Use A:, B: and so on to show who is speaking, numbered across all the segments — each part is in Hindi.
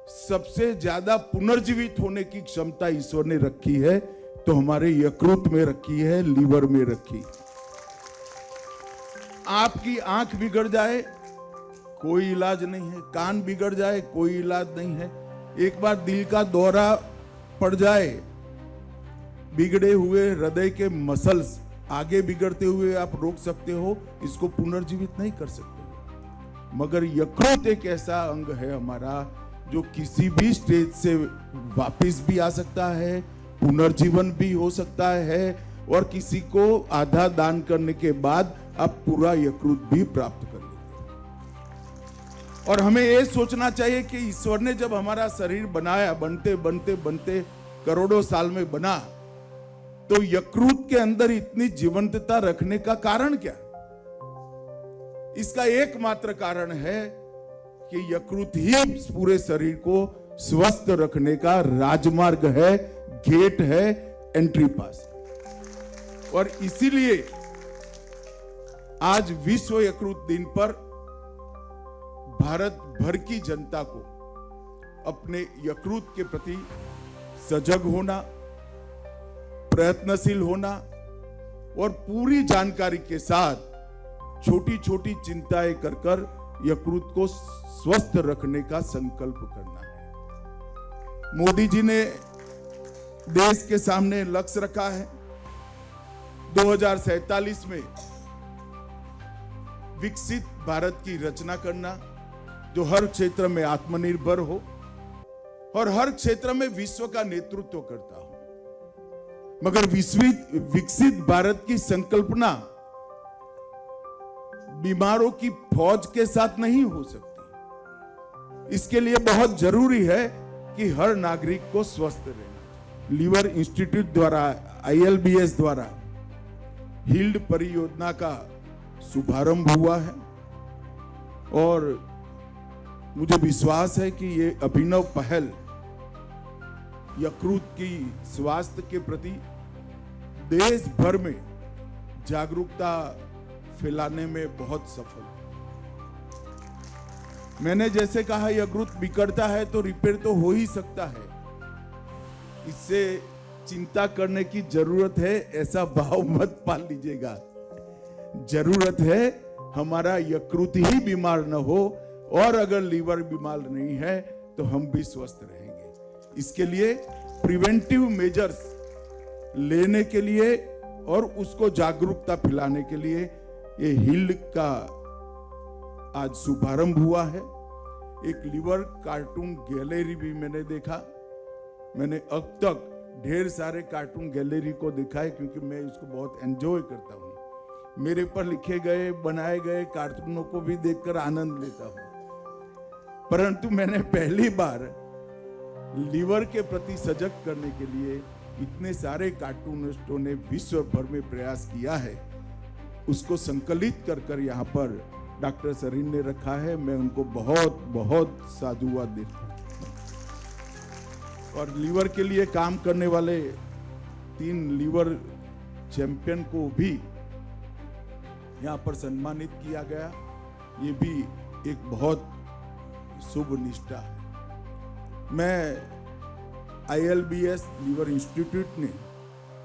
A: सबसे ज्यादा पुनर्जीवित होने की क्षमता ईश्वर ने रखी है तो हमारे यकृत में रखी है, लीवर में रखी। आपकी आंख बिगड़ जाए कोई इलाज नहीं है, कान बिगड़ जाए कोई इलाज नहीं है, एक बार दिल का दौरा पड़ जाए, बिगड़े हुए हृदय के मसल्स आगे बिगड़ते हुए आप रोक सकते हो, इसको पुनर्जीवित नहीं कर सकते हो। मगर यकृत एक ऐसा अंग है हमारा जो किसी भी स्टेज से वापस भी आ सकता है, पुनर्जीवन भी हो सकता है, और किसी को आधा दान करने के बाद आप पूरा यकृत भी प्राप्त कर लेते हैं। और हमें यह सोचना चाहिए कि ईश्वर ने जब हमारा शरीर बनाया, बनते बनते बनते करोड़ों साल में बना, तो यकृत के अंदर इतनी जीवंतता रखने का कारण क्या? इसका एकमात्र कारण है कि यकृत ही पूरे शरीर को स्वस्थ रखने का राजमार्ग है, गेट है, एंट्री पास। और इसीलिए आज विश्व यकृत दिन पर भारत भर की जनता को अपने यकृत के प्रति सजग होना, प्रयत्नशील होना और पूरी जानकारी के साथ छोटी छोटी चिंताएं कर कर यकृत को स्वस्थ रखने का संकल्प करना है। मोदी जी ने देश के सामने लक्ष्य रखा है 2047 में विकसित भारत की रचना करना, जो हर क्षेत्र में आत्मनिर्भर हो और हर क्षेत्र में विश्व का नेतृत्व करता हो। मगर विकसित भारत की संकल्पना बीमारों की फौज के साथ नहीं हो सकती। इसके लिए बहुत जरूरी है कि हर नागरिक को स्वस्थ रहना। लीवर इंस्टीट्यूट द्वारा, ILBS द्वारा हील्ड परियोजना का शुभारंभ हुआ है और मुझे विश्वास है कि ये अभिनव पहल यकृत की स्वास्थ्य के प्रति देश भर में जागरूकता फैलाने में बहुत सफल। मैंने जैसे कहा, यकृत बिगड़ता है तो रिपेयर तो हो ही सकता है, इससे चिंता करने की जरूरत है ऐसा भाव मत पाल लीजिएगा। जरूरत है हमारा यकृत ही बीमार न हो, और अगर लीवर बीमार नहीं है तो हम भी स्वस्थ रहेंगे। इसके लिए प्रिवेंटिव मेजर्स लेने के लिए और उसको जागरूकता फैलाने के लिए ये हील्ड का आज शुभारंभ हुआ है। एक लीवर कार्टून गैलरी भी मैंने देखा। मैंने अब तक ढेर सारे कार्टून गैलरी को देखा है क्योंकि मैं इसको बहुत एंजॉय करता हूँ। मेरे पर लिखे गए, बनाए गए कार्टूनों को भी देखकर आनंद लेता हूँ। परंतु मैंने पहली बार लीवर के प्रति सजग करने के लिए इतने सारे कार्टूनिस्टों ने विश्व भर में प्रयास किया है, उसको संकलित कर कर यहाँ पर डॉक्टर सरीन ने रखा है। मैं उनको बहुत बहुत साधुवाद देता हूँ। और लीवर के लिए काम करने वाले 3 लीवर चैंपियन को भी यहाँ पर सम्मानित किया गया। ये भी एक बहुत शुभ निष्ठा है। मैं ILBS लीवर इंस्टीट्यूट ने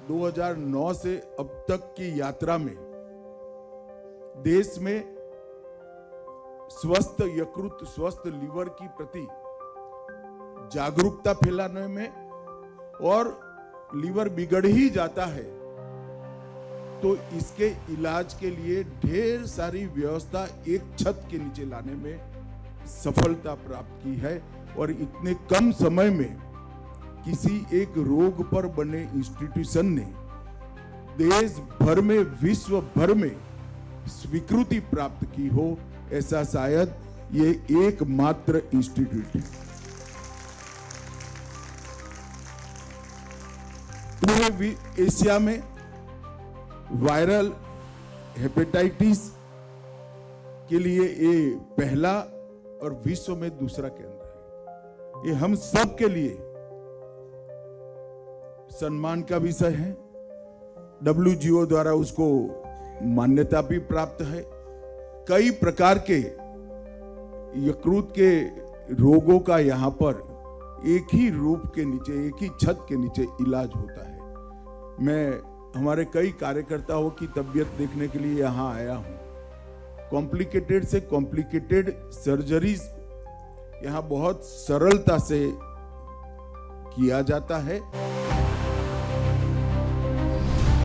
A: 2009 से अब तक की यात्रा में देश में स्वस्थ यकृत, स्वस्थ लीवर की प्रति जागरूकता फैलाने में, और लीवर बिगड़ ही जाता है तो इसके इलाज के लिए ढेर सारी व्यवस्था एक छत के नीचे लाने में सफलता प्राप्त की है। और इतने कम समय में किसी एक रोग पर बने इंस्टीट्यूशन ने देश भर में, विश्व भर में स्वीकृति प्राप्त की हो, ऐसा शायद ये एकमात्र इंस्टीट्यूट है। पूरे एशिया में वायरल हेपेटाइटिस के लिए ये पहला और विश्व में दूसरा केंद्र है। ये हम सब के लिए सम्मान का विषय है। WGO द्वारा उसको मान्यता भी प्राप्त है। कई प्रकार के यकृत के रोगों का यहाँ पर एक ही रूप के नीचे, एक ही छत के नीचे इलाज होता है। मैं हमारे कई कार्यकर्ताओं की तबीयत देखने के लिए यहाँ आया हूँ। कॉम्प्लिकेटेड से कॉम्प्लिकेटेड सर्जरीज यहाँ बहुत सरलता से किया जाता है।